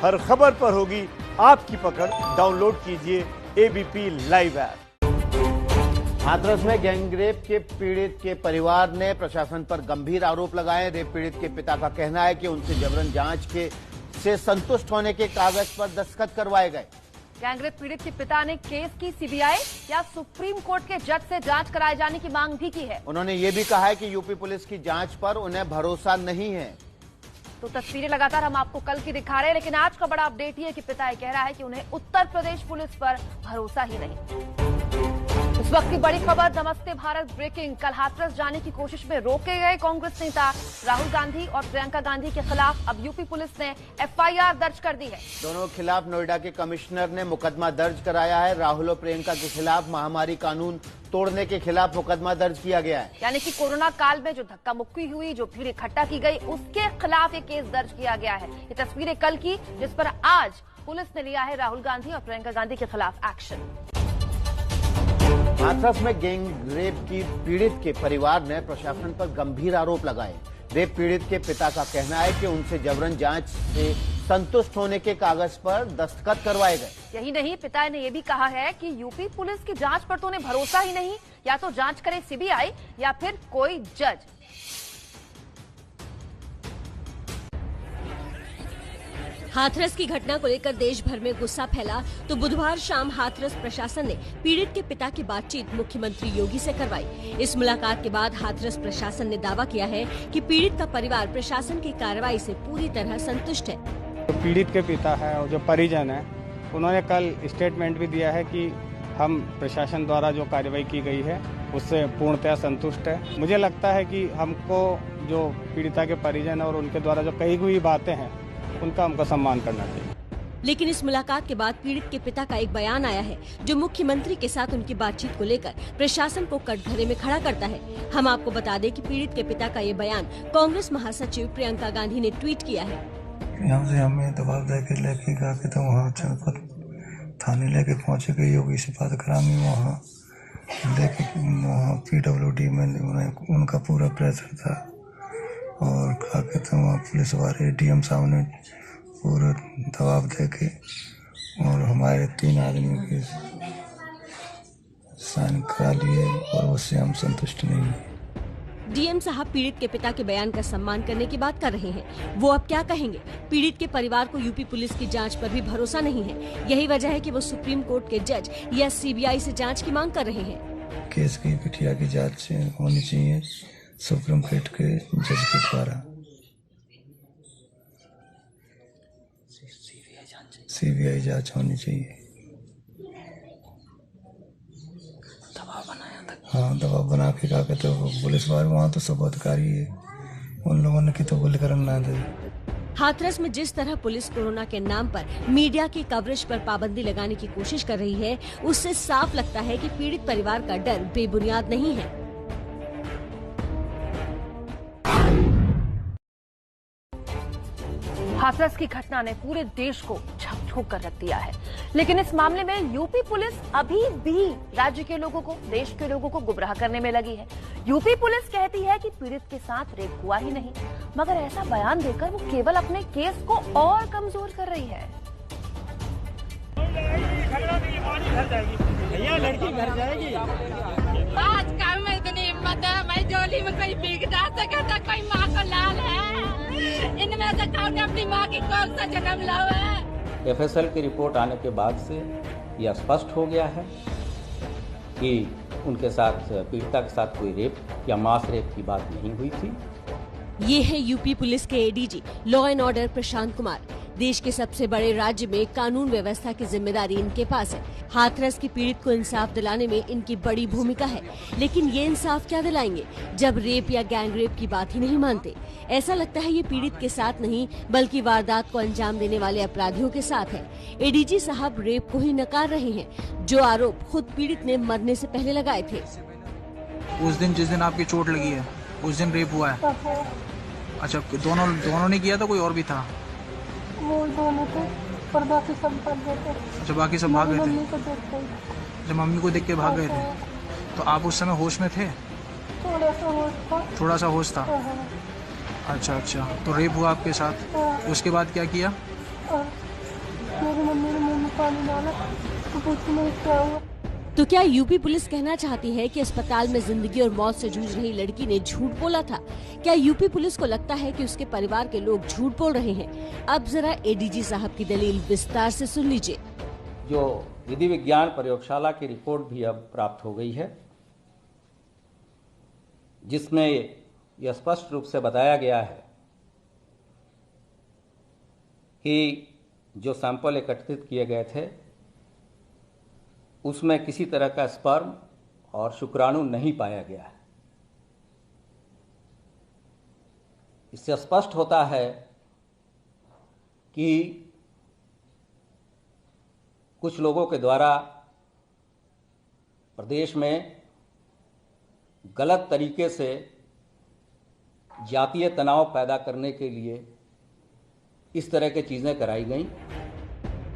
हर खबर पर होगी आपकी पकड़। डाउनलोड कीजिए एबीपी लाइव ऐप। हाथरस में गैंगरेप के पीड़ित के परिवार ने प्रशासन पर गंभीर आरोप लगाए। रेप पीड़ित के पिता का कहना है कि उनसे जबरन जांच से संतुष्ट होने के कागज पर दस्तखत करवाए गए। गैंगरेप पीड़ित के पिता ने केस की सीबीआई या सुप्रीम कोर्ट के जज से जांच कराए जाने की मांग भी की है। उन्होंने ये भी कहा है कि यूपी पुलिस की जांच पर उन्हें भरोसा नहीं है। तो तस्वीरें लगातार हम आपको कल की दिखा रहे हैं, लेकिन आज का बड़ा अपडेट ये है कि पिता ये कह रहा है कि उन्हें उत्तर प्रदेश पुलिस पर भरोसा ही नहीं। इस वक्त की बड़ी खबर, नमस्ते भारत ब्रेकिंग। कल हाथरस जाने की कोशिश में रोके गए कांग्रेस नेता राहुल गांधी और प्रियंका गांधी के खिलाफ अब यूपी पुलिस ने एफआईआर दर्ज कर दी है। दोनों के खिलाफ नोएडा के कमिश्नर ने मुकदमा दर्ज कराया है। राहुल और प्रियंका के खिलाफ महामारी कानून तोड़ने के खिलाफ मुकदमा दर्ज किया गया है। यानी कि कोरोना काल में जो धक्का मुक्की हुई, जो भीड़ इकट्ठा की गई, उसके खिलाफ ये केस दर्ज किया गया है। ये तस्वीरें कल की, जिस पर आज पुलिस ने लिया है राहुल गांधी और प्रियंका गांधी के खिलाफ एक्शन। हाथरस में गैंगरेप की पीड़ित के परिवार ने प्रशासन पर गंभीर आरोप लगाए। रेप पीड़ित के पिता का कहना है कि उनसे जबरन जांच से संतुष्ट होने के कागज पर दस्तखत करवाए गए। यही नहीं, पिता ने यह भी कहा है कि यूपी पुलिस की जांच पर तो उन्हें भरोसा ही नहीं। या तो जांच करे सीबीआई या फिर कोई जज। हाथरस की घटना को लेकर देश भर में गुस्सा फैला तो बुधवार शाम हाथरस प्रशासन ने पीड़ित के पिता की बातचीत मुख्यमंत्री योगी से करवाई। इस मुलाकात के बाद हाथरस प्रशासन ने दावा किया है कि पीड़ित का परिवार प्रशासन की कार्रवाई से पूरी तरह संतुष्ट है। जो पीड़ित के पिता है और जो परिजन है, उन्होंने कल स्टेटमेंट भी दिया है कि हम प्रशासन द्वारा जो कार्रवाई की गई है उससे पूर्णतः संतुष्ट है। मुझे लगता है कि हमको जो पीड़िता के परिजन और उनके द्वारा जो कही हुई बातें हैं उनका हमको सम्मान करना चाहिए। लेकिन इस मुलाकात के बाद पीड़ित के पिता का एक बयान आया है जो मुख्यमंत्री के साथ उनकी बातचीत को लेकर प्रशासन को कटघरे में खड़ा करता है। हम आपको बता दें कि पीड़ित के पिता का ये बयान कांग्रेस महासचिव प्रियंका गांधी ने ट्वीट किया है। यहाँ से हमें दबाव देके लेके गया कि तो वहाँ जनपद थाने लेके पहुँचे गए, योगी से बात करांगे। वहाँ लेके वहाँ PWD में उनका पूरा प्रेशर था और खा के तो वहाँ पुलिस वाले DM साहब ने पूरा दबाव देके और हमारे 3 आदमी के साइन करा लिए और उससे हम संतुष्ट नहीं हैं। DM साहब पीड़ित के पिता के बयान का सम्मान करने की बात कर रहे हैं। वो अब क्या कहेंगे? पीड़ित के परिवार को यूपी पुलिस की जांच पर भी भरोसा नहीं है। यही वजह है कि वो सुप्रीम कोर्ट के जज या CBI से जांच की मांग कर रहे हैं। केस की बिटिया की जांच होनी चाहिए सुप्रीम कोर्ट के जज के द्वारा। CBI जांच होनी चाहिए। हाँ, दबाव बना के कहा कहते हो पुलिस वाले, वहाँ तो सब अधिकारी है, उन लोगों ने की तो गोली करना दे। हाथरस में जिस तरह पुलिस कोरोना के नाम पर मीडिया की कवरेज पर पाबंदी लगाने की कोशिश कर रही है, उससे साफ लगता है कि पीड़ित परिवार का डर बेबुनियाद नहीं है। हाथरस की घटना ने पूरे देश को झकझोर कर रख दिया है, लेकिन इस मामले में यूपी पुलिस अभी भी राज्य के लोगों को, देश के लोगों को गुमराह करने में लगी है। यूपी पुलिस कहती है कि पीड़ित के साथ रेप हुआ ही नहीं, मगर ऐसा बयान देकर वो केवल अपने केस को और कमजोर कर रही है। लड़की घर जाएगी। आज काम में इतनी हिम्मत है, मैं जोली में कोई भीग जा सके तो कोई माँ को लाल है। इनमें से कौन ने अपनी माँ की कोख से जन्म लाया है? FSL की रिपोर्ट आने के बाद से यह स्पष्ट हो गया है कि उनके साथ, पीड़िता के साथ कोई रेप या मास रेप की बात नहीं हुई थी। ये है यूपी पुलिस के ADG law and order Prashant Kumar. देश के सबसे बड़े राज्य में कानून व्यवस्था की जिम्मेदारी इनके पास है। हाथरस की पीड़ित को इंसाफ दिलाने में इनकी बड़ी भूमिका है, लेकिन ये इंसाफ क्या दिलाएंगे जब रेप या गैंगरेप की बात ही नहीं मानते। ऐसा लगता है ये पीड़ित के साथ नहीं बल्कि वारदात को अंजाम देने वाले अपराधियों के साथ है। ADG साहब रेप को ही नकार रहे हैं, जो आरोप खुद पीड़ित ने मरने से पहले लगाए थे। उस दिन जिस दिन आपकी चोट लगी है उस दिन रेप हुआ है? अच्छा, दोनों ने किया था, कोई और भी था? वो दोनों थे, पर बाकी सब भाग गए थे। अच्छा, बाकी सब भाग गए थे। जब मम्मी को देख के भाग गए थे तो आप उस समय होश में थे? थोड़ा सा होश था। अच्छा, तो रेप हुआ आपके साथ, उसके बाद क्या किया? पानी डाला तो पूछो मैं क्या हुआ। तो क्या यूपी पुलिस कहना चाहती है कि अस्पताल में जिंदगी और मौत से जूझ रही लड़की ने झूठ बोला था? क्या यूपी पुलिस को लगता है कि उसके परिवार के लोग झूठ बोल रहे हैं? अब जरा एडीजी साहब की दलील विस्तार से सुन लीजिए। जो विधि विज्ञान प्रयोगशाला की रिपोर्ट भी अब प्राप्त हो गई है, जिसमें यह स्पष्ट रूप से बताया गया है कि जो सैंपल एकत्रित किए गए थे उसमें किसी तरह का स्पर्म और शुक्राणु नहीं पाया गया है। इससे स्पष्ट होता है कि कुछ लोगों के द्वारा प्रदेश में गलत तरीके से जातीय तनाव पैदा करने के लिए इस तरह की चीजें कराई गई।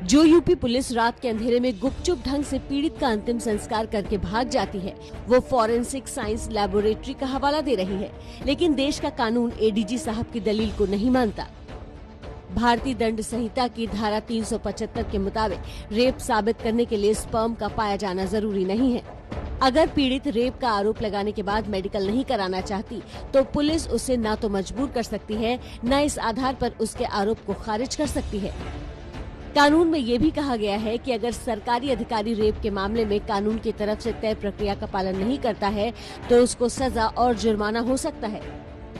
जो यूपी पुलिस रात के अंधेरे में गुपचुप ढंग से पीड़ित का अंतिम संस्कार करके भाग जाती है, वो फॉरेंसिक साइंस लैबोरेटरी का हवाला दे रही है, लेकिन देश का कानून एडीजी साहब की दलील को नहीं मानता। भारतीय दंड संहिता की धारा 375 के मुताबिक रेप साबित करने के लिए स्पर्म का पाया जाना जरूरी नहीं है। अगर पीड़ित रेप का आरोप लगाने के बाद मेडिकल नहीं कराना चाहती तो पुलिस उसे न तो मजबूर कर सकती है, न इस आधार पर उसके आरोप को खारिज कर सकती है। कानून में ये भी कहा गया है कि अगर सरकारी अधिकारी रेप के मामले में कानून की तरफ से तय प्रक्रिया का पालन नहीं करता है तो उसको सजा और जुर्माना हो सकता है।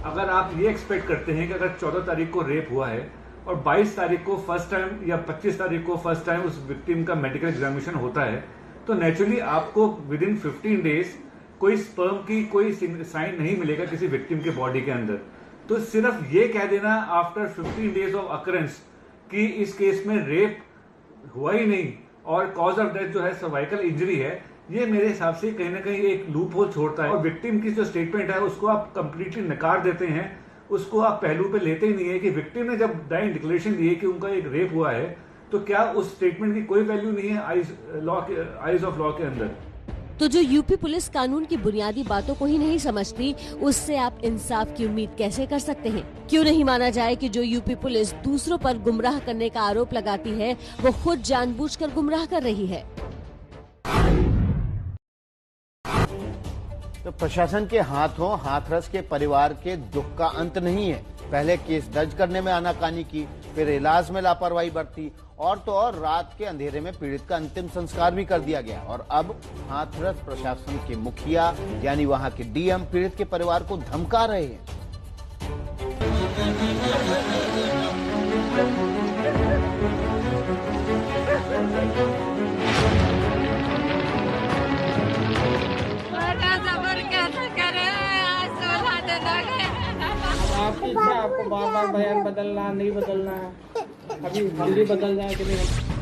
अगर आप ये एक्सपेक्ट करते हैं कि अगर 14 तारीख को रेप हुआ है और 22 तारीख को फर्स्ट टाइम या 25 तारीख को फर्स्ट टाइम उस विक्टिम का मेडिकल एग्जामिनेशन होता है, तो नेचुरली आपको विद इन 15 डेज कोई स्पर्म की कोई साइन नहीं मिलेगा किसी विक्टिम के बॉडी के अंदर। तो सिर्फ ये कह देना आफ्टर 15 डेज ऑफ अकरेंस कि इस केस में रेप हुआ ही नहीं और कॉज ऑफ डेथ जो है सर्वाइकल इंजरी है, ये मेरे हिसाब से कहीं ना कहीं एक लूप होल छोड़ता है और विक्टिम की जो स्टेटमेंट है उसको आप कंप्लीटली नकार देते हैं, उसको आप पहलू पे लेते ही नहीं है कि विक्टिम ने जब डाइंग डिक्लेरेशन दी है कि उनका एक रेप हुआ है, तो क्या उस स्टेटमेंट की कोई वैल्यू नहीं है आइज ऑफ लॉ के अंदर। तो जो यूपी पुलिस कानून की बुनियादी बातों को ही नहीं समझती, उससे आप इंसाफ की उम्मीद कैसे कर सकते हैं? क्यों नहीं माना जाए कि जो यूपी पुलिस दूसरों पर गुमराह करने का आरोप लगाती है वो खुद जानबूझकर गुमराह कर रही है। तो प्रशासन के हाथों हाथरस के परिवार के दुख का अंत नहीं है। पहले केस दर्ज करने में आनाकानी की, फिर इलाज में लापरवाही बरती और तो और रात के अंधेरे में पीड़ित का अंतिम संस्कार भी कर दिया गया। और अब हाथरस प्रशासन के मुखिया यानी वहां के डीएम पीड़ित के परिवार को धमका रहे हैं। आपकी इच्छा, आपको बार बार बयान बदलना नहीं बदलना है, अभी हम भी बदल जाए कि नहीं।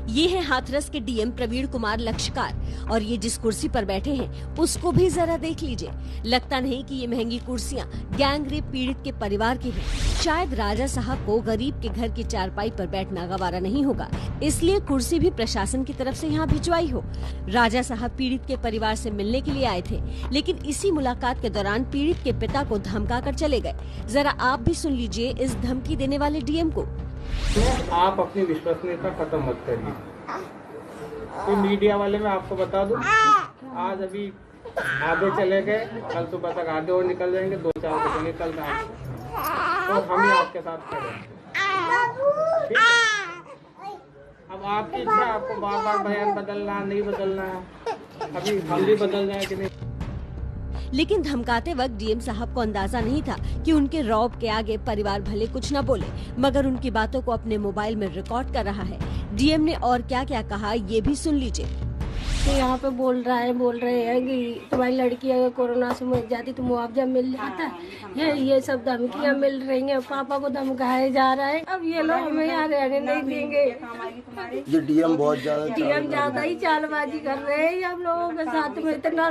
ये है हाथरस के डीएम प्रवीण कुमार लक्षकार और ये जिस कुर्सी पर बैठे हैं उसको भी जरा देख लीजिए। लगता नहीं कि ये महंगी कुर्सियां गैंग रेप पीड़ित के परिवार की हैं। शायद राजा साहब को गरीब के घर की चारपाई पर बैठना गवारा नहीं होगा, इसलिए कुर्सी भी प्रशासन की तरफ से यहाँ भिजवाई हो। राजा साहब पीड़ित के परिवार से मिलने के लिए आए थे, लेकिन इसी मुलाकात के दौरान पीड़ित के पिता को धमका कर चले गए। जरा आप भी सुन लीजिए इस धमकी देने वाले डीएम को। आप अपनी विश्वसनीयता खत्म मत करिए। तो मीडिया वाले मैं आपको बता दूं, आज अभी आधे चले गए, कल सुबह तक आधे और निकल जाएंगे, 2-4 बजे निकल जाएंगे और हम ही आपके साथ खड़े हैं। अब आपकी इच्छा, आपको बार बार बयान बदलना नहीं बदलना है, अभी हम भी बदल जाए कि नहीं। लेकिन धमकाते वक्त डीएम साहब को अंदाजा नहीं था कि उनके रौब के आगे परिवार भले कुछ न बोले, मगर उनकी बातों को अपने मोबाइल में रिकॉर्ड कर रहा है। डीएम ने और क्या क्या कहा ये भी सुन लीजिए। तो यहाँ पे बोल रहे हैं कि तुम्हारी लड़की अगर कोरोना से मर जाती तो मुआवजा मिल जाता है। ये सब धमकियाँ मिल रही हैं, पापा को धमकाया जा रहा है। अब ये लोग हमें यहाँ रहने नहीं देंगे। ये डीएम बहुत ज्यादा ही चालबाजी कर रहे हैं, हम लोगों के साथ में इतना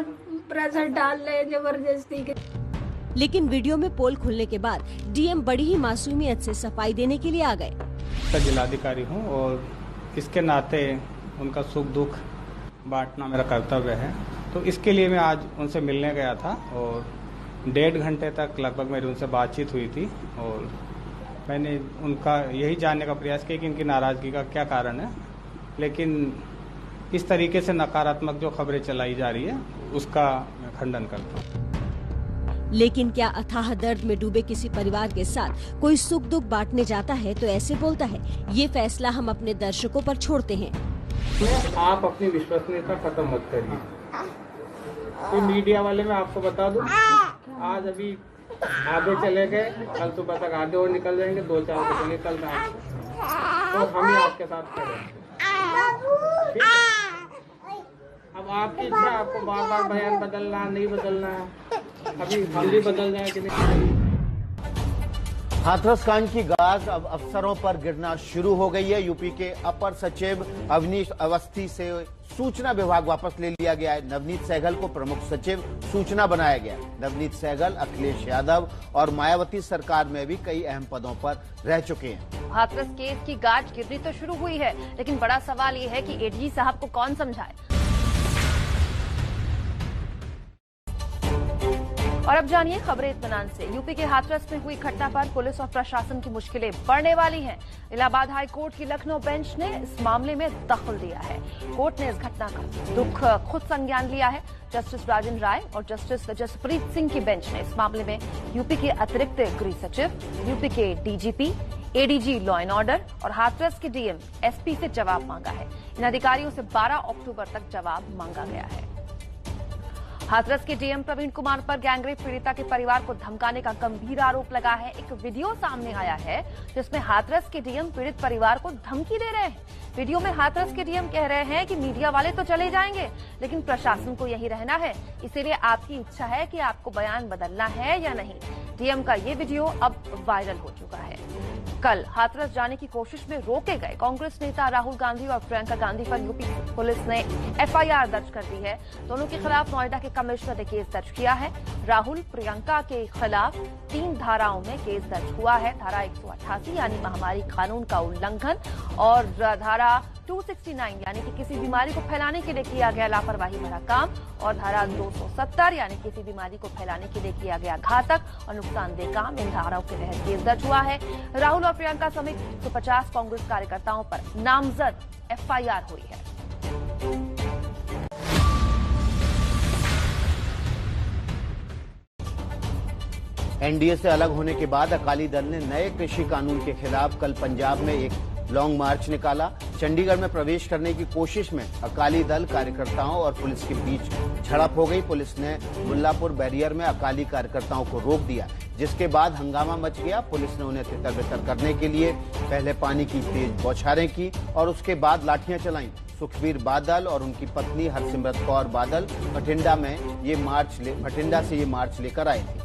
प्रेशर डाल रहे हैं जबरदस्ती के। लेकिन वीडियो में पोल खुलने के बाद डीएम बड़ी ही मासूमियत से सफाई देने के लिए आ गए। जिलाधिकारी हूँ और इसके नाते उनका सुख दुख बांटना मेरा कर्तव्य है, तो इसके लिए मैं आज उनसे मिलने गया था और 1.5 घंटे तक लगभग मेरी उनसे बातचीत हुई थी और मैंने उनका यही जानने का प्रयास किया कि इनकी नाराजगी का क्या कारण है। लेकिन इस तरीके से नकारात्मक जो खबरें चलाई जा रही है उसका मैं खंडन करता हूँ। लेकिन क्या अथाह दर्द में डूबे किसी परिवार के साथ कोई सुख दुख बांटने जाता है तो ऐसे बोलता है? ये फैसला हम अपने दर्शकों पर छोड़ते हैं। आप अपनी विश्वसनीयता खत्म मत करिए। तो मीडिया वाले मैं आपको बता दूं, आज अभी आधे चले गए, कल सुबह तक आधे और निकल जाएंगे, 2-4 बजे निकल जाएंगे, तो हम ही आपके साथ खड़े हैं। अब आपकी इच्छा, आपको बार बार बयान बदलना नहीं बदलना है, अभी हम भी बदल जाए कि नहीं। हाथरस कांड की गाज अब अफसरों पर गिरना शुरू हो गई है। यूपी के अपर सचिव अवनीश अवस्थी से सूचना विभाग वापस ले लिया गया है। नवनीत सहगल को प्रमुख सचिव सूचना बनाया गया। नवनीत सहगल अखिलेश यादव और मायावती सरकार में भी कई अहम पदों पर रह चुके हैं। हाथरस केस की गाज गिरनी तो शुरू हुई है, लेकिन बड़ा सवाल ये है कि एडीजी साहब को कौन समझाए। और अब जानिए खबरें इत्मीनान से। यूपी के हाथरस में हुई घटना पर पुलिस और प्रशासन की मुश्किलें बढ़ने वाली हैं। इलाहाबाद हाई कोर्ट की लखनऊ बेंच ने इस मामले में दखल दिया है। कोर्ट ने इस घटना का दुख खुद संज्ञान लिया है। जस्टिस राजन राय और जस्टिस जसप्रीत सिंह की बेंच ने इस मामले में यूपी के अतिरिक्त गृह सचिव, यूपी के DGP, ADG law and order और हाथरस के डीएम एसपी से जवाब मांगा है। इन अधिकारियों से 12 अक्टूबर तक जवाब मांगा गया है। हाथरस के डीएम प्रवीण कुमार पर गैंगरेप पीड़िता के परिवार को धमकाने का गंभीर आरोप लगा है। एक वीडियो सामने आया है जिसमें हाथरस के डीएम पीड़ित परिवार को धमकी दे रहे हैं। वीडियो में हाथरस के डीएम कह रहे हैं कि मीडिया वाले तो चले जाएंगे, लेकिन प्रशासन को यही रहना है, इसीलिए आपकी इच्छा है कि आपको बयान बदलना है या नहीं। डीएम का ये वीडियो अब वायरल हो चुका है। कल हाथरस जाने की कोशिश में रोके गए कांग्रेस नेता राहुल गांधी और प्रियंका गांधी पर यूपी पुलिस ने एफआईआर दर्ज कर दी है। दोनों के खिलाफ नोएडा के कमिश्नर ने केस दर्ज किया है। राहुल प्रियंका के खिलाफ 3 धाराओं में केस दर्ज हुआ है। धारा 188 यानी महामारी कानून का उल्लंघन और धारा 269 यानी कि किसी बीमारी को फैलाने के लिए किया गया लापरवाही भरा काम और धारा 270 यानी किसी बीमारी को फैलाने के लिए किया गया घातक और नुकसानदेह काम। इन धाराओं के तहत केस दर्ज हुआ है। राहुल और प्रियंका समेत 150 कांग्रेस कार्यकर्ताओं पर नामजद एफआईआर हुई है। एनडीए से अलग होने के बाद अकाली दल ने नए कृषि कानून के खिलाफ कल पंजाब में एक लॉन्ग मार्च निकाला। चंडीगढ़ में प्रवेश करने की कोशिश में अकाली दल कार्यकर्ताओं और पुलिस के बीच झड़प हो गई। पुलिस ने मुल्लापुर बैरियर में अकाली कार्यकर्ताओं को रोक दिया, जिसके बाद हंगामा मच गया। पुलिस ने उन्हें तितर-बितर करने के लिए पहले पानी की तेज बौछारें की और उसके बाद लाठियां चलाईं। सुखबीर बादल और उनकी पत्नी हरसिमरत कौर बादल भटिंडा से ये मार्च लेकर आए थे।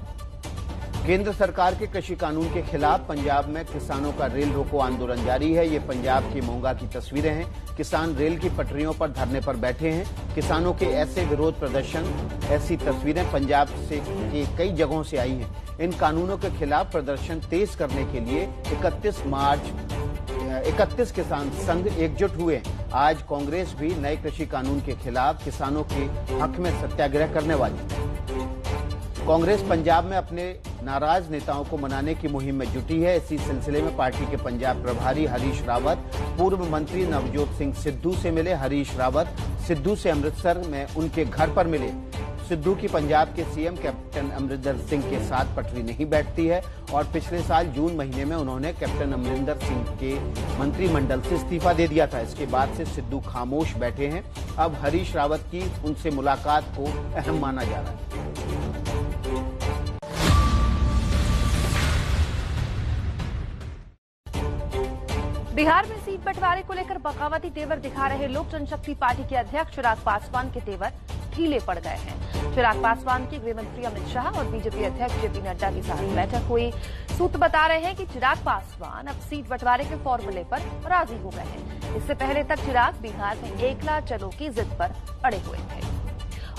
केंद्र सरकार के कृषि कानून के खिलाफ पंजाब में किसानों का रेल रोको आंदोलन जारी है। ये पंजाब के मोंगा की तस्वीरें हैं। किसान रेल की पटरियों पर धरने पर बैठे हैं। किसानों के ऐसे विरोध प्रदर्शन, ऐसी तस्वीरें पंजाब से कई जगहों से आई हैं। इन कानूनों के खिलाफ प्रदर्शन तेज करने के लिए 31 किसान संघ एकजुट हुए। आज कांग्रेस भी नए कृषि कानून के खिलाफ किसानों के हक में सत्याग्रह करने वाली। कांग्रेस पंजाब में अपने नाराज नेताओं को मनाने की मुहिम में जुटी है। इसी सिलसिले में पार्टी के पंजाब प्रभारी हरीश रावत पूर्व मंत्री नवजोत सिंह सिद्धू से मिले। हरीश रावत सिद्धू से अमृतसर में उनके घर पर मिले। सिद्धू की पंजाब के सीएम कैप्टन अमरिंदर सिंह के साथ पटरी नहीं बैठती है और पिछले साल जून महीने में उन्होंने कैप्टन अमरिंदर सिंह के मंत्रिमंडल से इस्तीफा दे दिया था। इसके बाद से सिद्धू खामोश बैठे हैं। अब हरीश रावत की उनसे मुलाकात को अहम माना जा रहा है। बिहार में सीट बंटवारे को लेकर बगावती तेवर दिखा रहे लोक जनशक्ति पार्टी के अध्यक्ष चिराग पासवान के तेवर ढीले पड़ गए हैं। चिराग पासवान की गृह मंत्री अमित शाह और बीजेपी अध्यक्ष जेपी नड्डा के साथ बैठक हुई। सूत्र बता रहे हैं कि चिराग पासवान अब सीट बंटवारे के फॉर्मूले पर राजी हो गए हैं। इससे पहले तक चिराग बिहार में एकला चलो की जिद पर अड़े हुए थे।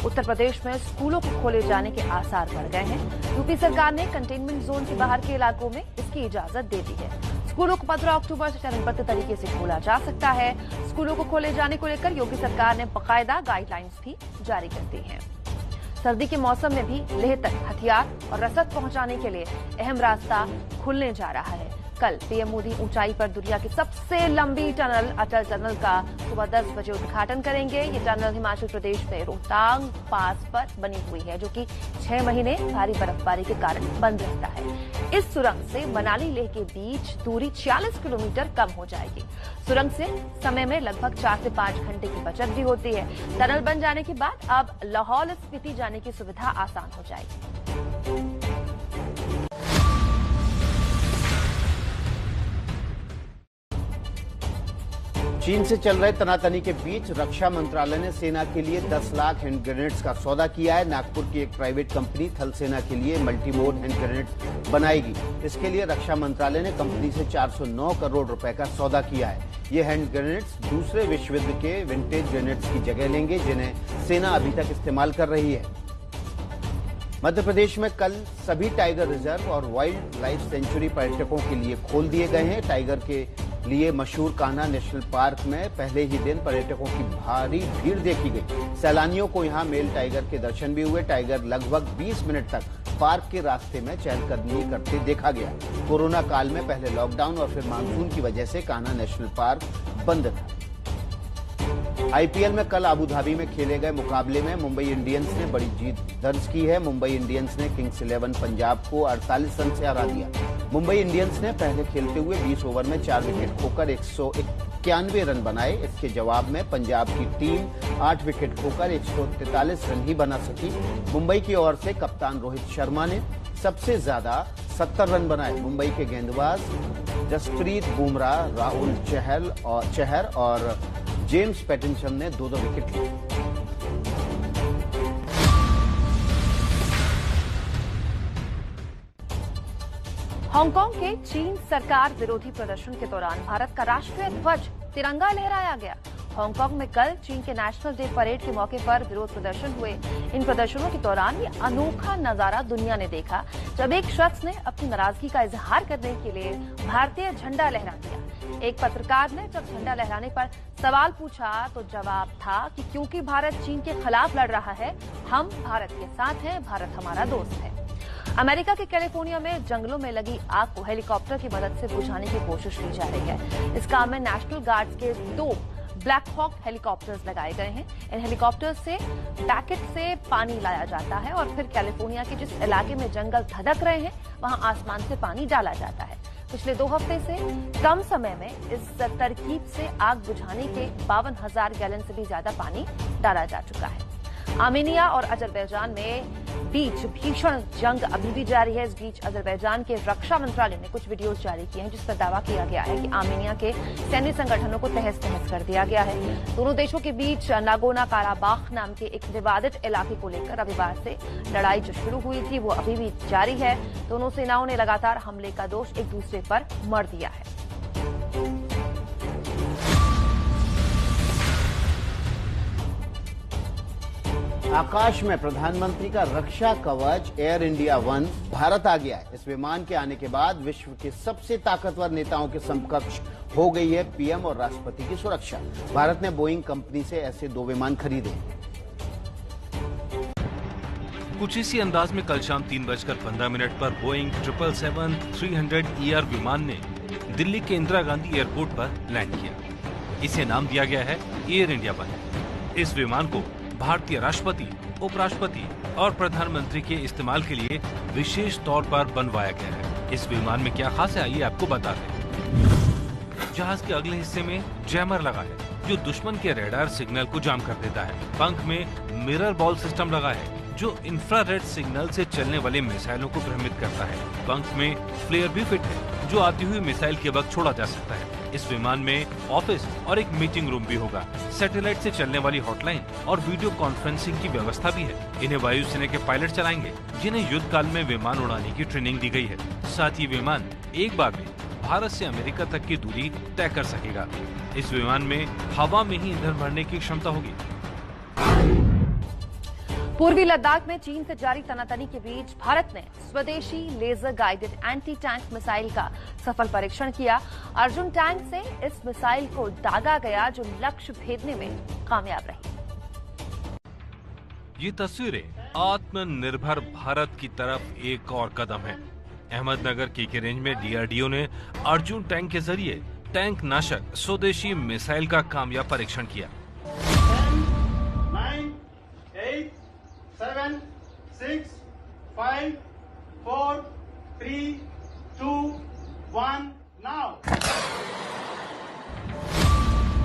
उत्तर प्रदेश में स्कूलों को खोले जाने के आसार बढ़ गए हैं। यूपी सरकार ने कंटेनमेंट जोन के बाहर के इलाकों में इसकी इजाजत दे दी है। स्कूलों को 15 अक्टूबर से चरणबद्ध तरीके से खोला जा सकता है। स्कूलों को खोले जाने को लेकर योगी सरकार ने बाकायदा गाइडलाइंस भी जारी कर दी हैं। सर्दी के मौसम में भी लेह तक हथियार और रसद पहुंचाने के लिए अहम रास्ता खुलने जा रहा है। कल पीएम मोदी ऊंचाई पर दुनिया की सबसे लंबी टनल अटल टनल का सुबह 10 बजे उद्घाटन करेंगे। ये टनल हिमाचल प्रदेश में रोहतांग पास पर बनी हुई है, जो कि 6 महीने भारी बर्फबारी के कारण बंद रहता है। इस सुरंग से मनाली लेह के बीच दूरी 46 किलोमीटर कम हो जाएगी। सुरंग से समय में लगभग 4 से 5 घंटे की बचत भी होती है। टनल बन जाने के बाद अब लाहौल स्पीति जाने की सुविधा आसान हो जाएगी। चीन से चल रहे तनातनी के बीच रक्षा मंत्रालय ने सेना के लिए 10 लाख हैंड ग्रेनेड्स का सौदा किया है। नागपुर की एक प्राइवेट कंपनी थल सेना के लिए मल्टीमोड हैंड ग्रेनेड बनाएगी। इसके लिए रक्षा मंत्रालय ने कंपनी से 409 करोड़ रुपए का सौदा किया है। ये हैंड ग्रेनेड्स दूसरे विश्व युद्ध के विंटेज ग्रेनेड्स की जगह लेंगे, जिन्हें सेना अभी तक इस्तेमाल कर रही है। मध्य प्रदेश में कल सभी टाइगर रिजर्व और वाइल्ड लाइफ सेंचुरी पर्यटकों के लिए खोल दिए गए हैं। टाइगर के लिए मशहूर कान्हा नेशनल पार्क में पहले ही दिन पर्यटकों की भारी भीड़ देखी गई। सैलानियों को यहां मेल टाइगर के दर्शन भी हुए। टाइगर लगभग 20 मिनट तक पार्क के रास्ते में चहलकदमी करते देखा गया। कोरोना काल में पहले लॉकडाउन और फिर मानसून की वजह से कान्हा नेशनल पार्क बंद था। आईपीएल में कल अबू धाबी में खेले गए मुकाबले में मुंबई इंडियंस ने बड़ी जीत दर्ज की है। मुंबई इंडियंस ने किंग्स 11 पंजाब को 48 रन से हरा दिया। मुंबई इंडियंस ने पहले खेलते हुए 20 ओवर में 4 विकेट खोकर 191 रन बनाए। इसके जवाब में पंजाब की टीम 8 विकेट खोकर 143 रन ही बना सकी। मुंबई की ओर से कप्तान रोहित शर्मा ने सबसे ज्यादा 70 रन बनाए। मुंबई के गेंदबाज जसप्रीत बुमराह, राहुल चहर और जेम्स पैटिंसन ने 2-2 विकेट लिए। हांगकांग के चीन सरकार विरोधी प्रदर्शन के दौरान भारत का राष्ट्रीय ध्वज तिरंगा लहराया गया। हांगकांग में कल चीन के नेशनल डे परेड के मौके पर विरोध प्रदर्शन हुए। इन प्रदर्शनों के दौरान ये अनोखा नजारा दुनिया ने देखा, जब एक शख्स ने अपनी नाराजगी का इजहार करने के लिए भारतीय झंडा लहरा दिया। एक पत्रकार ने जब झंडा लहराने पर सवाल पूछा तो जवाब था कि क्योंकि भारत चीन के खिलाफ लड़ रहा है, हम भारत के साथ हैं, भारत हमारा दोस्त है। अमेरिका के कैलिफोर्निया में जंगलों में लगी आग को हेलीकॉप्टर की मदद से बुझाने की कोशिश की जा रही है। इस काम में नेशनल गार्ड्स के 2 ब्लैक हॉक हेलीकॉप्टर्स लगाए गए हैं। इन हेलीकॉप्टर्स से पैकेट से पानी लाया जाता है और फिर कैलिफोर्निया के जिस इलाके में जंगल धधक रहे हैं, वहां आसमान से पानी डाला जाता है। पिछले 2 हफ्ते से कम समय में इस तरकीब से आग बुझाने के 52,000 गैलन से भी ज्यादा पानी डाला जा चुका है। आर्मेनिया और अजरबैजान में बीच भीषण जंग अभी भी जारी है। इस बीच अजरबैजान के रक्षा मंत्रालय ने कुछ वीडियोज जारी किए हैं, जिस पर दावा किया गया है कि आर्मेनिया के सैन्य संगठनों को तहस नहस कर दिया गया है। दोनों देशों के बीच नागोर्नो काराबाख नाम के एक विवादित इलाके को लेकर रविवार से लड़ाई जो शुरू हुई थी, वो अभी भी जारी है। दोनों सेनाओं ने लगातार हमले का दोष एक दूसरे पर मढ़ दिया है। आकाश में प्रधानमंत्री का रक्षा कवच एयर इंडिया 1 भारत आ गया है। इस विमान के आने के बाद विश्व के सबसे ताकतवर नेताओं के समकक्ष हो गई है पीएम और राष्ट्रपति की सुरक्षा। भारत ने बोइंग कंपनी से ऐसे 2 विमान खरीदे। कुछ इसी अंदाज में कल शाम 3:15 पर बोइंग 777-300ER विमान ने दिल्ली के इंदिरा गांधी एयरपोर्ट पर लैंड किया। इसे नाम दिया गया है एयर इंडिया 1। इस विमान को भारतीय राष्ट्रपति, उपराष्ट्रपति और प्रधानमंत्री के इस्तेमाल के लिए विशेष तौर पर बनवाया गया है। इस विमान में क्या खास है, आइए आपको बता दें। जहाज के अगले हिस्से में जैमर लगा है, जो दुश्मन के रडार सिग्नल को जाम कर देता है। पंख में मिरर बॉल सिस्टम लगा है, जो इंफ्रारेड सिग्नल से चलने वाले मिसाइलों को भ्रमित करता है। पंख में फ्लेयर भी फिट है, जो आती हुई मिसाइल के वक्त छोड़ा जा सकता है। इस विमान में ऑफिस और एक मीटिंग रूम भी होगा। सैटेलाइट से चलने वाली हॉटलाइन और वीडियो कॉन्फ्रेंसिंग की व्यवस्था भी है। इन्हें वायुसेना के पायलट चलाएंगे, जिन्हें युद्ध काल में विमान उड़ाने की ट्रेनिंग दी गई है। साथ ही विमान एक बार में भारत से अमेरिका तक की दूरी तय कर सकेगा। इस विमान में हवा में ही ईंधन भरने की क्षमता होगी। पूर्वी लद्दाख में चीन से जारी तनातनी के बीच भारत ने स्वदेशी laser guided anti tank missile का सफल परीक्षण किया। अर्जुन टैंक से इस मिसाइल को दागा गया, जो लक्ष्य भेदने में कामयाब रही। ये तस्वीरें आत्मनिर्भर भारत की तरफ एक और कदम है। अहमदनगर के रेंज में डीआरडीओ ने अर्जुन टैंक के जरिए टैंक नाशक स्वदेशी मिसाइल का कामयाब परीक्षण किया। 9, 8, 7, 6, 5, 4, 3, 2, 1, now.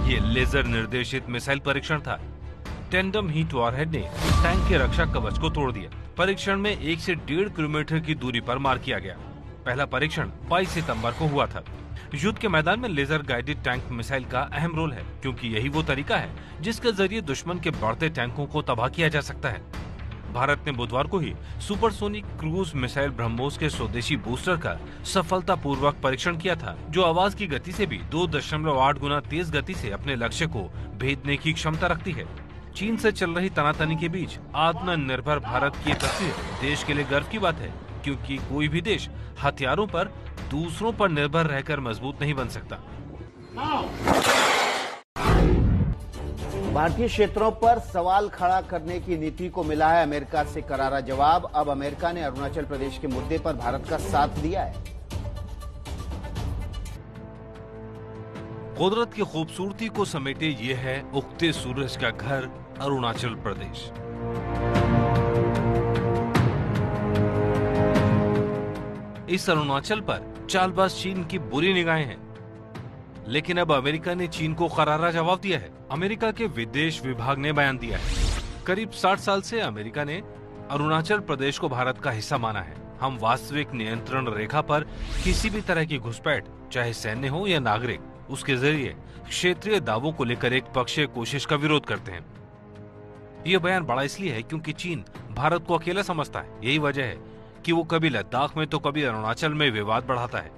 ये लेजर निर्देशित मिसाइल परीक्षण था। टेंडम हीट वॉरहेड ने टैंक के रक्षा कवच को तोड़ दिया। परीक्षण में 1 से 1.5 किलोमीटर की दूरी पर मार किया गया। पहला परीक्षण 22 सितंबर को हुआ था। युद्ध के मैदान में लेजर गाइडेड टैंक मिसाइल का अहम रोल है, क्योंकि यही वो तरीका है जिसके जरिए दुश्मन के बढ़ते टैंकों को तबाह किया जा सकता है। भारत ने बुधवार को ही सुपरसोनिक क्रूज मिसाइल ब्रह्मोस के स्वदेशी बूस्टर का सफलतापूर्वक परीक्षण किया था, जो आवाज की गति से भी 2.8 गुना तेज गति से अपने लक्ष्य को भेदने की क्षमता रखती है। चीन से चल रही तनातनी के बीच आत्मनिर्भर भारत की तस्वीर देश के लिए गर्व की बात है, क्योंकि कोई भी देश हथियारों पर दूसरों पर निर्भर रहकर मजबूत नहीं बन सकता। भारतीय क्षेत्रों पर सवाल खड़ा करने की नीति को मिला है अमेरिका से करारा जवाब। अब अमेरिका ने अरुणाचल प्रदेश के मुद्दे पर भारत का साथ दिया है। कुदरत की खूबसूरती को समेटे ये है उगते सूरज का घर अरुणाचल प्रदेश। इस अरुणाचल पर चालबाज चीन की बुरी निगाहें हैं, लेकिन अब अमेरिका ने चीन को करारा जवाब दिया है। अमेरिका के विदेश विभाग ने बयान दिया है, करीब 60 साल से अमेरिका ने अरुणाचल प्रदेश को भारत का हिस्सा माना है। हम वास्तविक नियंत्रण रेखा पर किसी भी तरह की घुसपैठ, चाहे सैन्य हो या नागरिक, उसके जरिए क्षेत्रीय दावों को लेकर एक पक्षीय कोशिश का विरोध करते हैं। यह बयान बड़ा इसलिए है क्योंकि चीन भारत को अकेला समझता है। यही वजह है कि वो कभी लद्दाख में तो कभी अरुणाचल में विवाद बढ़ाता है।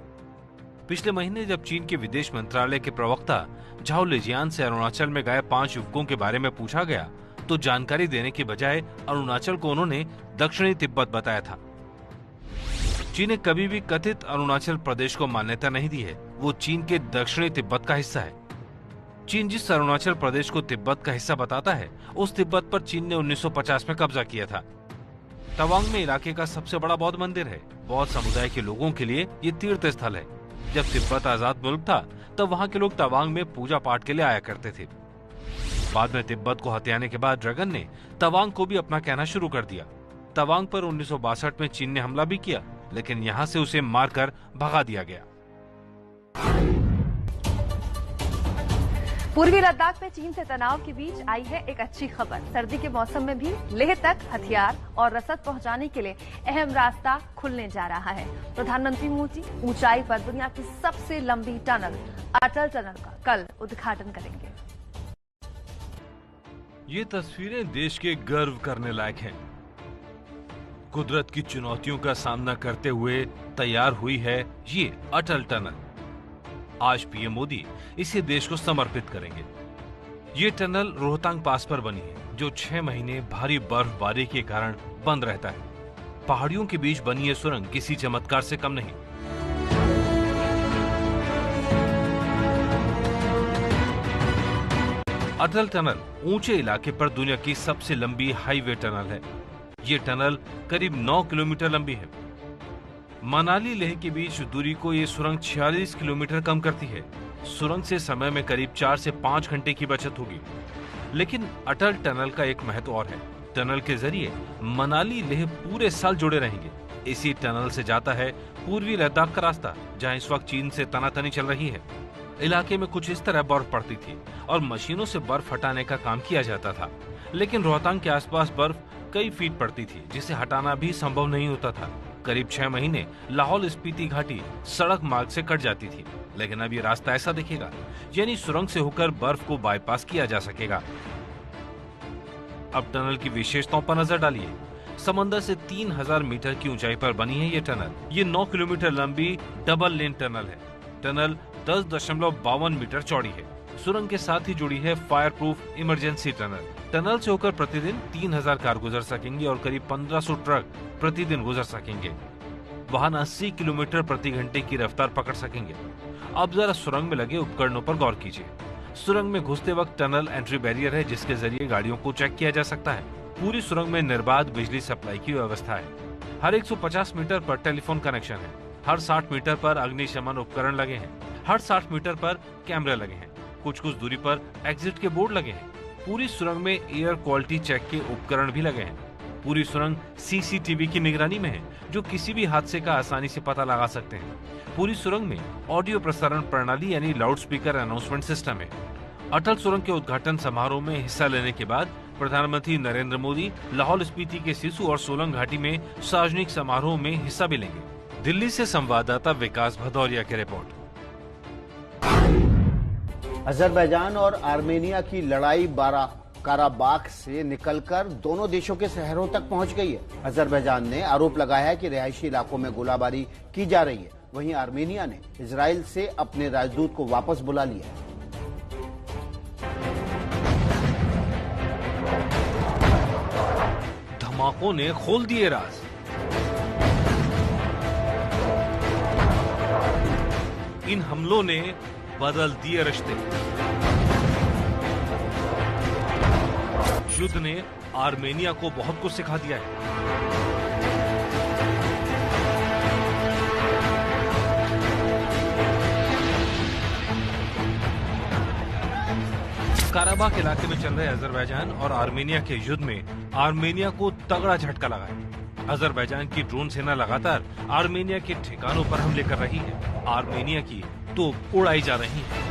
पिछले महीने जब चीन के विदेश मंत्रालय के प्रवक्ता झाओ लिजियान से अरुणाचल में गए 5 युवकों के बारे में पूछा गया, तो जानकारी देने के बजाय अरुणाचल को उन्होंने दक्षिणी तिब्बत बताया था। चीन ने कभी भी कथित अरुणाचल प्रदेश को मान्यता नहीं दी है। वो चीन के दक्षिणी तिब्बत का हिस्सा है। चीन जिस अरुणाचल प्रदेश को तिब्बत का हिस्सा बताता है, उस तिब्बत पर चीन ने 1950 में कब्जा किया था। तवांग में इलाके का सबसे बड़ा बौद्ध मंदिर है। बौद्ध समुदाय के लोगों के लिए ये तीर्थ स्थल है। जब तिब्बत आजाद मुल्क था, तब वहाँ के लोग तवांग में पूजा पाठ के लिए आया करते थे। बाद में तिब्बत को हथियाने के बाद ड्रैगन ने तवांग को भी अपना कहना शुरू कर दिया। तवांग पर 1962 में चीन ने हमला भी किया, लेकिन यहाँ से उसे मारकर भगा दिया गया। पूर्वी लद्दाख में चीन से तनाव के बीच आई है एक अच्छी खबर। सर्दी के मौसम में भी लेह तक हथियार और रसद पहुंचाने के लिए अहम रास्ता खुलने जा रहा है। प्रधानमंत्री मोदी ऊंचाई पर दुनिया की सबसे लंबी टनल अटल टनल का कल उद्घाटन करेंगे। ये तस्वीरें देश के गर्व करने लायक हैं। कुदरत की चुनौतियों का सामना करते हुए तैयार हुई है ये अटल टनल। आज पीएम मोदी इसे देश को समर्पित करेंगे। ये टनल रोहतांग पास पर बनी है, जो 6 महीने भारी बर्फबारी के कारण बंद रहता है। पहाड़ियों के बीच बनी ये सुरंग किसी चमत्कार से कम नहीं। अटल टनल ऊंचे इलाके पर दुनिया की सबसे लंबी हाईवे टनल है। ये टनल करीब 9 किलोमीटर लंबी है। मनाली लेह के बीच दूरी को ये सुरंग 46 किलोमीटर कम करती है। सुरंग से समय में करीब 4 से 5 घंटे की बचत होगी। लेकिन अटल टनल का एक महत्व और है। टनल के जरिए मनाली लेह पूरे साल जुड़े रहेंगे। इसी टनल से जाता है पूर्वी लद्दाख का रास्ता, जहां इस वक्त चीन से तनातनी चल रही है। इलाके में कुछ इस तरह बर्फ पड़ती थी और मशीनों से बर्फ हटाने का काम किया जाता था। लेकिन रोहतांग के आसपास बर्फ कई फीट पड़ती थी, जिसे हटाना भी संभव नहीं होता था। करीब 6 महीने लाहौल स्पीति घाटी सड़क मार्ग से कट जाती थी, लेकिन अब ये रास्ता ऐसा दिखेगा, यानी सुरंग से होकर बर्फ को बाईपास किया जा सकेगा। अब टनल की विशेषताओं पर नजर डालिए। समंदर से 3000 मीटर की ऊंचाई पर बनी है ये टनल। ये 9 किलोमीटर लंबी डबल लेन टनल है। टनल 10.52 मीटर चौड़ी है। सुरंग के साथ ही जुड़ी है fire proof emergency tunnel. Tunnel से होकर प्रतिदिन 3000 कार गुजर सकेंगी और करीब 1500 ट्रक प्रतिदिन गुजर सकेंगे। वाहन 80 किलोमीटर प्रति घंटे की रफ्तार पकड़ सकेंगे। अब जरा सुरंग में लगे उपकरणों पर गौर कीजिए। सुरंग में घुसते वक्त टनल एंट्री बैरियर है, जिसके जरिए गाड़ियों को चेक किया जा सकता है। पूरी सुरंग में निर्बाध बिजली सप्लाई की व्यवस्था है। हर 150 मीटर पर टेलीफोन कनेक्शन है, हर 60 मीटर पर अग्निशमन उपकरण लगे हैं, हर 60 मीटर पर कैमरे लगे हैं, कुछ दूरी पर एग्जिट के बोर्ड लगे हैं। पूरी सुरंग में एयर क्वालिटी चेक के उपकरण भी लगे हैं। पूरी सुरंग सीसीटीवी की निगरानी में है, जो किसी भी हादसे का आसानी से पता लगा सकते हैं। पूरी सुरंग में ऑडियो प्रसारण प्रणाली यानी लाउड स्पीकर अनाउंसमेंट सिस्टम है। अटल सुरंग के उद्घाटन समारोह में हिस्सा लेने के बाद प्रधानमंत्री नरेंद्र मोदी लाहौल स्पीति के सिसु और सोलंग घाटी में सार्वजनिक समारोह में हिस्सा भी लेंगे। दिल्ली से संवाददाता विकास भदौरिया की रिपोर्ट। अजरबैजान और आर्मेनिया की लड़ाई काराबाख से निकलकर दोनों देशों के शहरों तक पहुंच गई है। अजरबैजान ने आरोप लगाया है कि रिहायशी इलाकों में गोलाबारी की जा रही है। वहीं आर्मेनिया ने इजराइल से अपने राजदूत को वापस बुला लिया है। धमाकों ने खोल दिए राज। इन हमलों ने बदल दिए रिश्ते। युद्ध ने आर्मेनिया को बहुत कुछ सिखा दिया है। काराबाख इलाके में चल रहे अजरबैजान और आर्मेनिया के युद्ध में आर्मेनिया को तगड़ा झटका लगा है। अजरबैजान की ड्रोन सेना लगातार आर्मेनिया के ठिकानों पर हमले कर रही है। आर्मेनिया की तोप उड़ाई जा रही है।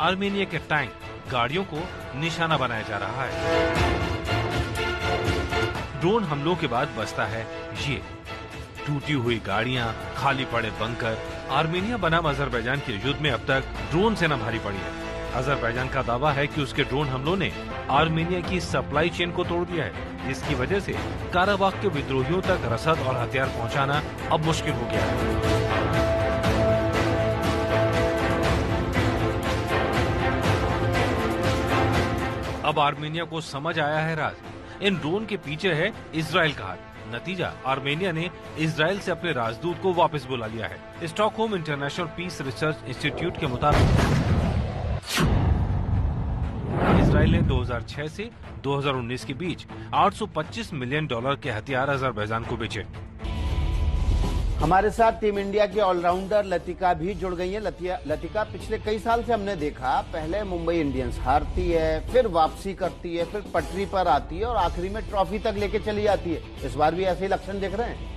आर्मेनिया के टैंक गाड़ियों को निशाना बनाया जा रहा है। ड्रोन हमलों के बाद बचता है ये टूटी हुई गाड़ियां, खाली पड़े बंकर। आर्मेनिया बनाम अजरबैजान के युद्ध में अब तक ड्रोन सेना भारी पड़ी है। अजरबैजान का दावा है कि उसके ड्रोन हमलों ने आर्मेनिया की सप्लाई चेन को तोड़ दिया है, जिसकी वजह से काराबाख के विद्रोहियों तक रसद और हथियार पहुंचाना अब मुश्किल हो गया है। अब आर्मेनिया को समझ आया है राज। इन ड्रोन के पीछे है इजराइल का हाथ। नतीजा, आर्मेनिया ने इजराइल से अपने राजदूत को वापस बुला लिया है। Stockholm International Peace Research Institute के मुताबिक इजराइल ने 2006 से 2019 के बीच $825 मिलियन के हथियार अजरबैजान को बेचे। हमारे साथ टीम इंडिया की ऑलराउंडर लतिका भी जुड़ गई है। लतिका, पिछले कई साल से हमने देखा, पहले मुंबई इंडियंस हारती है, फिर वापसी करती है, फिर पटरी पर आती है और आखिरी में ट्रॉफी तक लेके चली जाती है। इस बार भी ऐसे ही लक्षण दिख रहे हैं।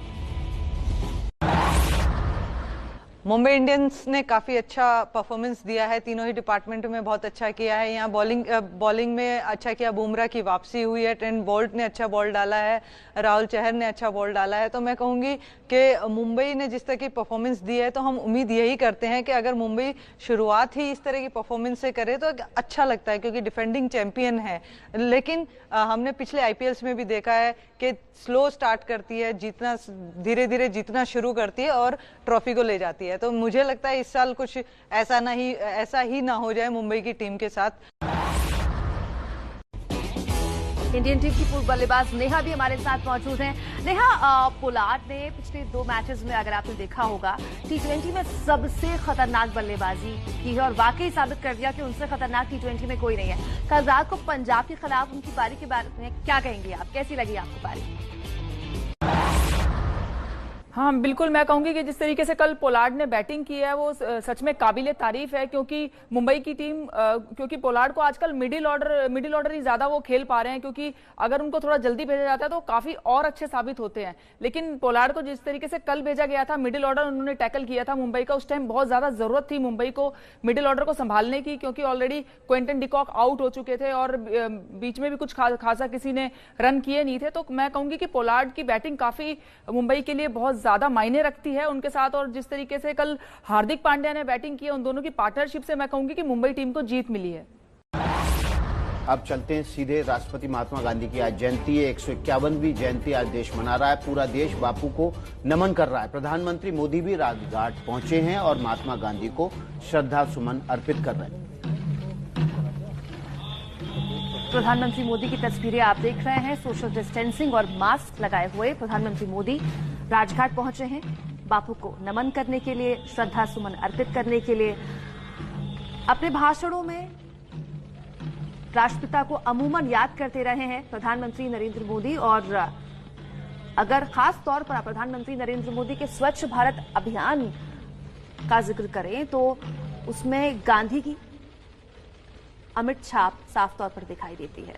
मुंबई इंडियंस ने काफी अच्छा परफॉर्मेंस दिया है, तीनों ही डिपार्टमेंट में बहुत अच्छा किया है। यहाँ बॉलिंग में अच्छा किया, बुमराह की वापसी हुई है, ट्रेंट बोल्ट ने अच्छा बॉल डाला है, राहुल चहर ने अच्छा बॉल डाला है। तो मैं कहूंगी कि मुंबई ने जिस तरह की परफॉर्मेंस दी है, तो हम उम्मीद यही करते हैं कि अगर मुंबई शुरुआत ही इस तरह की परफॉर्मेंस से करे तो अच्छा लगता है, क्योंकि डिफेंडिंग चैंपियन है। लेकिन हमने पिछले आईपीएल्स में भी देखा है कि स्लो स्टार्ट करती है, जीतना धीरे धीरे जीतना शुरू करती है और ट्रॉफी को ले जाती है। तो मुझे लगता है इस साल कुछ ऐसा ही ना हो जाए मुंबई की टीम के साथ। इंडियन टीम की पूर्व बल्लेबाज नेहा भी हमारे साथ मौजूद हैं। नेहा, पोलार्ड ने पिछले 2 मैचेस में, अगर आपने देखा होगा, T20 में सबसे खतरनाक बल्लेबाजी की है और वाकई साबित कर दिया कि उनसे खतरनाक T20 में कोई नहीं है। कल रात को पंजाब के खिलाफ उनकी पारी के बारे में क्या कहेंगे आप? कैसी लगी आपको पारी? हाँ, बिल्कुल, मैं कहूंगी कि जिस तरीके से कल पोलार्ड ने बैटिंग की है वो सच में काबिले तारीफ है, क्योंकि मुंबई की टीम, क्योंकि पोलार्ड को आजकल मिडिल ऑर्डर ही ज्यादा वो खेल पा रहे हैं, क्योंकि अगर उनको थोड़ा जल्दी भेजा जाता है तो काफी और अच्छे साबित होते हैं। लेकिन पोलार्ड को जिस तरीके से कल भेजा गया था, मिडिल ऑर्डर उन्होंने टैकल किया था मुंबई का, उस टाइम बहुत ज्यादा जरूरत थी मुंबई को मिडिल ऑर्डर को संभालने की, क्योंकि ऑलरेडी क्विंटन डिकॉक आउट हो चुके थे और बीच में भी कुछ खासा किसी ने रन किए नहीं थे। तो मैं कहूंगी कि पोलार्ड की बैटिंग काफी मुंबई के लिए बहुत ज्यादा मायने रखती है उनके साथ। और जिस तरीके से कल हार्दिक पांड्या ने बैटिंग की, उन दोनों की पार्टनरशिप से मैं कहूंगी कि मुंबई टीम को जीत मिली है। अब चलते हैं सीधे राष्ट्रपति महात्मा गांधी की आज जयंती है, 151वीं जयंती आज देश मना रहा है। पूरा देश बापू को नमन कर रहा है। प्रधानमंत्री मोदी भी राजघाट पहुंचे हैं और महात्मा गांधी को श्रद्धा सुमन अर्पित कर रहे हैं। प्रधानमंत्री मोदी की तस्वीरें आप देख रहे हैं। सोशल डिस्टेंसिंग और मास्क लगाए हुए प्रधानमंत्री मोदी राजघाट पहुंचे हैं बापू को नमन करने के लिए, श्रद्धा सुमन अर्पित करने के लिए। अपने भाषणों में राष्ट्रपिता को अमूमन याद करते रहे हैं प्रधानमंत्री नरेंद्र मोदी। और अगर खास तौर पर प्रधानमंत्री नरेंद्र मोदी के स्वच्छ भारत अभियान का जिक्र करें तो उसमें गांधी की अमिट छाप साफ तौर पर दिखाई देती है।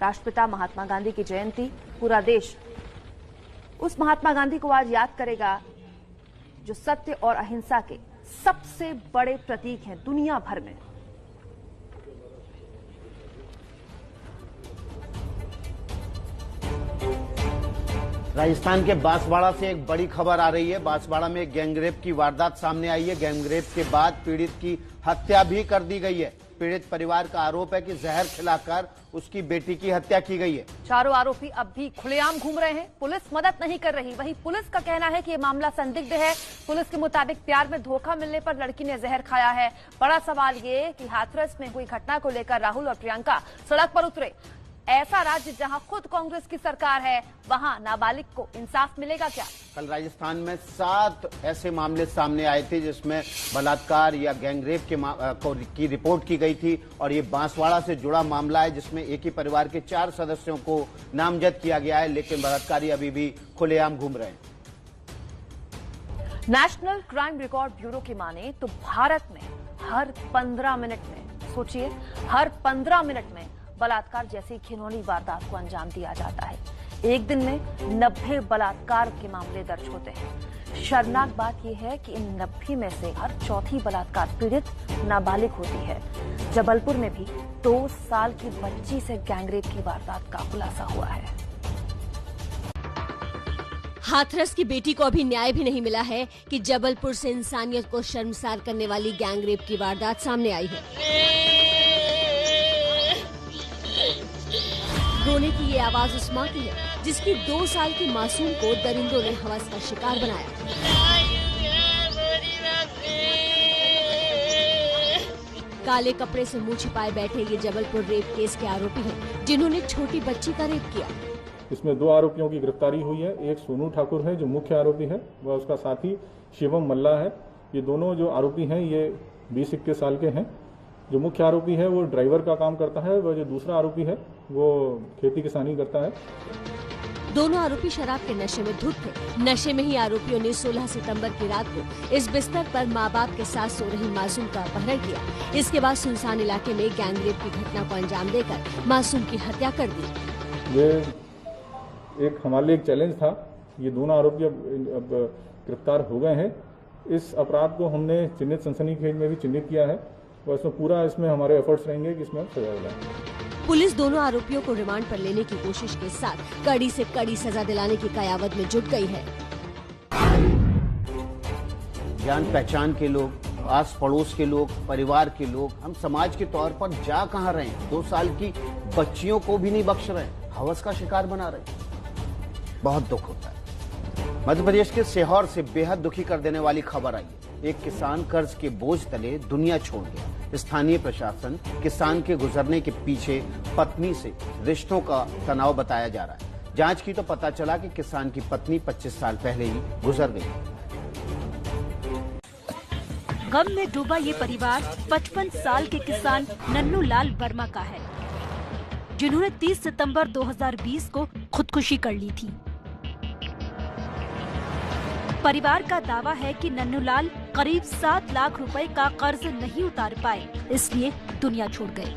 राष्ट्रपिता महात्मा गांधी की जयंती, पूरा देश उस महात्मा गांधी को आज याद करेगा जो सत्य और अहिंसा के सबसे बड़े प्रतीक हैं दुनिया भर में। राजस्थान के बांसवाड़ा से एक बड़ी खबर आ रही है। बांसवाड़ा में गैंगरेप की वारदात सामने आई है। गैंगरेप के बाद पीड़ित की हत्या भी कर दी गई है। पीड़ित परिवार का आरोप है कि जहर खिलाकर उसकी बेटी की हत्या की गई है। चारों आरोपी अब भी खुलेआम घूम रहे हैं, पुलिस मदद नहीं कर रही। वहीं पुलिस का कहना है कि ये मामला संदिग्ध है। पुलिस के मुताबिक प्यार में धोखा मिलने पर लड़की ने जहर खाया है। बड़ा सवाल ये कि हाथरस में हुई घटना को लेकर राहुल और प्रियंका सड़क पर उतरे। ऐसा राज्य जहां खुद कांग्रेस की सरकार है, वहां नाबालिग को इंसाफ मिलेगा क्या? कल राजस्थान में 7 ऐसे मामले सामने आए थे जिसमें बलात्कार या गैंगरेप की रिपोर्ट की गई थी। और ये बांसवाड़ा से जुड़ा मामला है जिसमें एक ही परिवार के 4 सदस्यों को नामजद किया गया है, लेकिन बलात्कारी अभी भी खुलेआम घूम रहे हैं। नेशनल क्राइम रिकॉर्ड ब्यूरो की माने तो भारत में हर 15 मिनट में, सोचिए, हर 15 मिनट में बलात्कार जैसी घिनौनी वारदात को अंजाम दिया जाता है। एक दिन में 90 बलात्कार के मामले दर्ज होते हैं। शर्मनाक बात यह है कि इन 90 में से हर चौथी बलात्कार पीड़ित नाबालिग होती है। जबलपुर में भी 2 साल की बच्ची से गैंगरेप की वारदात का खुलासा हुआ है। हाथरस की बेटी को अभी न्याय भी नहीं मिला है कि जबलपुर से इंसानियत को शर्मसार करने वाली गैंगरेप की वारदात सामने आई है। रोने की ये आवाज उस माँ की है जिसकी 2 साल की मासूम को दरिंदों ने हवस का शिकार बनाया। काले कपड़े से मुंह छिपाए बैठे ये जबलपुर रेप केस के आरोपी हैं, जिन्होंने छोटी बच्ची का रेप किया। इसमें 2 आरोपियों की गिरफ्तारी हुई है। एक सोनू ठाकुर है जो मुख्य आरोपी है, वह उसका साथी शिवम मल्ला है। ये दोनों जो आरोपी हैं ये 20-21 साल के हैं। जो मुख्य आरोपी है वो ड्राइवर का काम करता है, वह जो दूसरा आरोपी है वो खेती किसानी करता है। दोनों आरोपी शराब के नशे में धुत थे। नशे में ही आरोपियों ने 16 सितंबर की रात को इस बिस्तर पर माँ बाप के साथ सो रही मासूम का अपहरण किया। इसके बाद सुनसान इलाके में गैंगरेप की घटना को अंजाम देकर मासूम की हत्या कर दी। ये एक हमारे लिए एक चैलेंज था। ये दोनों आरोपी अब गिरफ्तार हो गए हैं। इस अपराध को हमने चिन्हित सनसनीखेज में भी चिन्हित किया है और इसमें हमारे एफर्ट्स रहेंगे कि इसमें सजा दिलाएं। पुलिस दोनों आरोपियों को रिमांड पर लेने की कोशिश के साथ कड़ी से कड़ी सजा दिलाने की कयावत में जुट गई है। जान पहचान के लोग, आस पड़ोस के लोग, परिवार के लोग, हम समाज के तौर पर जा कहाँ रहे हैं? 2 साल की बच्चियों को भी नहीं बख्श रहे, हवस का शिकार बना रहे। बहुत दुख होता है। मध्य प्रदेश के सीहोर से बेहद दुखी कर देने वाली खबर आई है। एक किसान कर्ज के बोझ तले दुनिया छोड़ गया। स्थानीय प्रशासन किसान के गुजरने के पीछे पत्नी से रिश्तों का तनाव बताया जा रहा है। जांच की तो पता चला कि किसान की पत्नी 25 साल पहले ही गुजर गई। गम में डूबा ये परिवार 55 साल के किसान नन्नू लाल वर्मा का है, जिन्होंने 30 सितंबर 2020 को खुदकुशी कर ली थी। परिवार का दावा है कि नन्नूलाल करीब 7 लाख रुपए का कर्ज नहीं उतार पाए, इसलिए दुनिया छोड़ गए।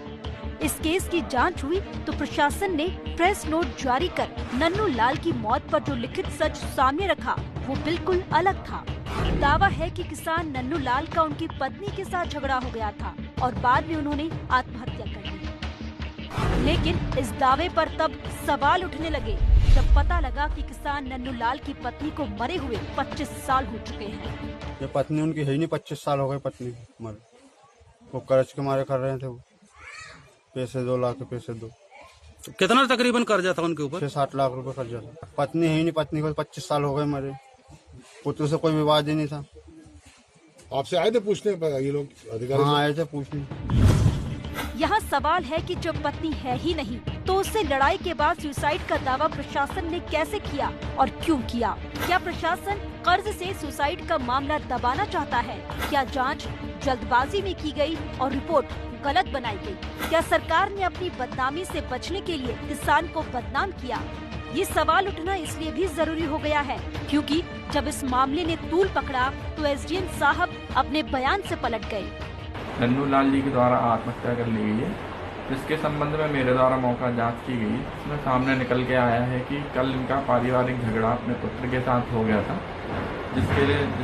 इस केस की जांच हुई तो प्रशासन ने प्रेस नोट जारी कर नन्नूलाल की मौत पर जो लिखित सच सामने रखा वो बिल्कुल अलग था। दावा है कि किसान नन्नूलाल का उनकी पत्नी के साथ झगड़ा हो गया था और बाद में उन्होंने आत्महत्या कर ली। लेकिन इस दावे पर तब सवाल उठने लगे जब पता लगा कि किसान नन्नूलाल की पत्नी को मरे हुए 25 साल हो चुके हैं। ये पत्नी उनकी है ही नहीं, 25 साल हो गए पत्नी मर। वो कर्ज के मारे कर रहे थे, वो पैसे 2 लाख के पैसे दो। तो कितना तकरीबन कर्जा था उनके ऊपर? 6-7 लाख रुपए कर्जा था। पत्नी है ही नहीं, पत्नी को 25 साल हो गए मरे। पुत्र से कोई विवाद ही नहीं था। आपसे आए थे पूछने ये लोग अधिकारी? हाँ आए थे पूछने। यहाँ सवाल है कि जब पत्नी है ही नहीं तो उससे लड़ाई के बाद सुसाइड का दावा प्रशासन ने कैसे किया और क्यों किया? क्या प्रशासन कर्ज से सुसाइड का मामला दबाना चाहता है? क्या जांच जल्दबाजी में की गई और रिपोर्ट गलत बनाई गई? क्या सरकार ने अपनी बदनामी से बचने के लिए किसान को बदनाम किया? ये सवाल उठना इसलिए भी जरूरी हो गया है क्योंकि जब इस मामले ने तूल पकड़ा तो एसडीएम साहब अपने बयान से पलट गए। नन्नू लाल जी के द्वारा आत्महत्या कर ली गई है, जिसके संबंध में मेरे द्वारा मौका जांच की गई। इसमें सामने निकल के आया है कि कल इनका पारिवारिक झगड़ा अपने पुत्र के साथ हो गया था, जिस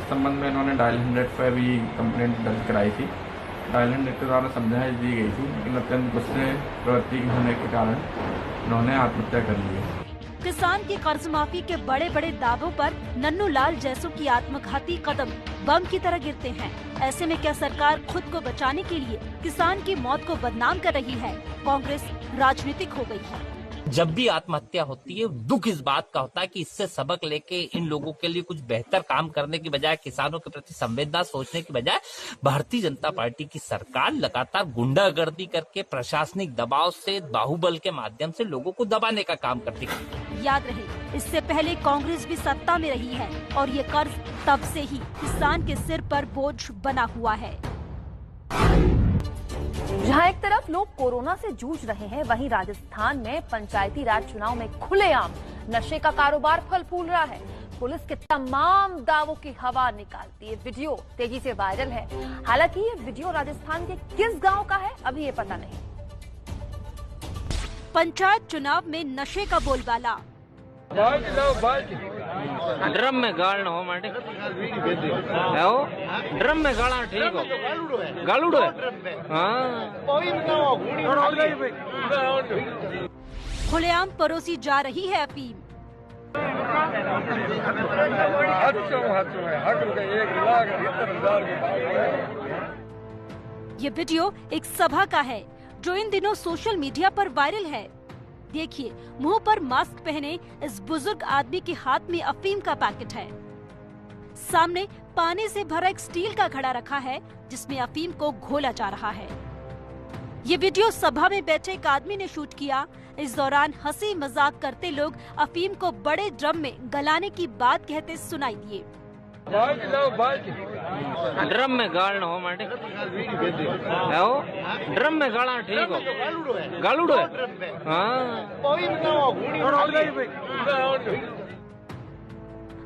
संबंध में इन्होंने डायल 100 पर भी कंप्लेंट दर्ज कराई थी। डायल 100 के द्वारा समझाइश दी गई थी, लेकिन अत्यंत गुस्से प्रवृत्ति होने के कारण इन्होंने आत्महत्या कर ली है। किसान की कर्ज माफी के बड़े बड़े दावों पर नन्नू लाल जैसों की आत्मघाती कदम बम की तरह गिरते हैं। ऐसे में क्या सरकार खुद को बचाने के लिए किसान की मौत को बदनाम कर रही है? कांग्रेस राजनीतिक हो गई है। जब भी आत्महत्या होती है दुख इस बात का होता है कि इससे सबक लेके इन लोगों के लिए कुछ बेहतर काम करने की बजाय, किसानों के प्रति संवेदना सोचने की बजाय भारतीय जनता पार्टी की सरकार लगातार गुंडागर्दी करके प्रशासनिक दबाव से, बाहुबल के माध्यम से लोगों को दबाने का काम करती है। याद रहे, इससे पहले कांग्रेस भी सत्ता में रही है और ये कर्ज तब से ही किसान के सिर पर बोझ बना हुआ है। जहां एक तरफ लोग कोरोना से जूझ रहे हैं, वहीं राजस्थान में पंचायती राज चुनाव में खुलेआम नशे का कारोबार फल फूल रहा है। पुलिस के तमाम दावों की हवा निकालती है वीडियो तेजी से वायरल है। हालांकि ये वीडियो राजस्थान के किस गांव का है अभी ये पता नहीं। पंचायत चुनाव में नशे का बोलबाला। ड्रम में गाल हो माटे ड्रम में गाला ठीक हो गालूडो खुलेआम परोसी जा रही है अफीम। ये वीडियो एक सभा का है जो इन दिनों सोशल मीडिया पर वायरल है। देखिए, मुंह पर मास्क पहने इस बुजुर्ग आदमी के हाथ में अफीम का पैकेट है। सामने पानी से भरा एक स्टील का घड़ा रखा है जिसमें अफीम को घोला जा रहा है। ये वीडियो सभा में बैठे एक आदमी ने शूट किया। इस दौरान हंसी मजाक करते लोग अफीम को बड़े ड्रम में गलाने की बात कहते सुनाई दिए। ड्रम में गाल हो माटे ड्रम में गाला ठीक हो गालूडो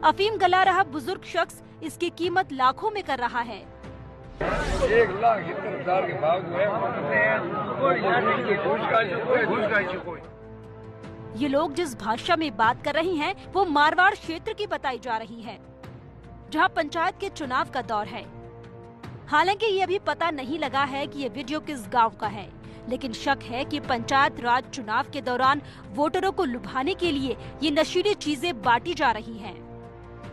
अफीम गला रहा बुजुर्ग शख्स इसकी कीमत लाखों में कर रहा है। 1,70,000 के भाव ये लोग जिस भाषा में बात कर रही हैं, वो मारवाड़ क्षेत्र की बताई जा रही है, जहां पंचायत के चुनाव का दौर है। हालांकि ये अभी पता नहीं लगा है कि ये वीडियो किस गांव का है, लेकिन शक है कि पंचायत राज चुनाव के दौरान वोटरों को लुभाने के लिए ये नशीली चीजें बांटी जा रही हैं।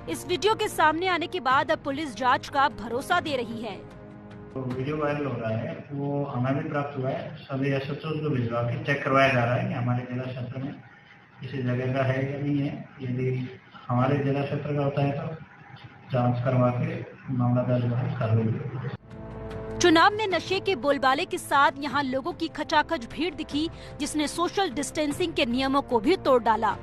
इस वीडियो के सामने आने के बाद अब पुलिस जांच का भरोसा दे रही है। तो वीडियो वायरल हो रहा है, वो हमें भी प्राप्त हुआ है। सभी एसएचओ को भिजवा के चेक करवाया जा रहा है कि हमारे जिला क्षेत्र में किसी जगह का है या नहीं है। यदि हमारे जिला क्षेत्र का होता है तो जांच करवा के मामला दर्ज कर लेंगे। चुनाव में नशे के बोलबाले के साथ यहाँ लोगों की खचाखच भीड़ दिखी, जिसने सोशल डिस्टेंसिंग के नियमों को भी तोड़ डाला।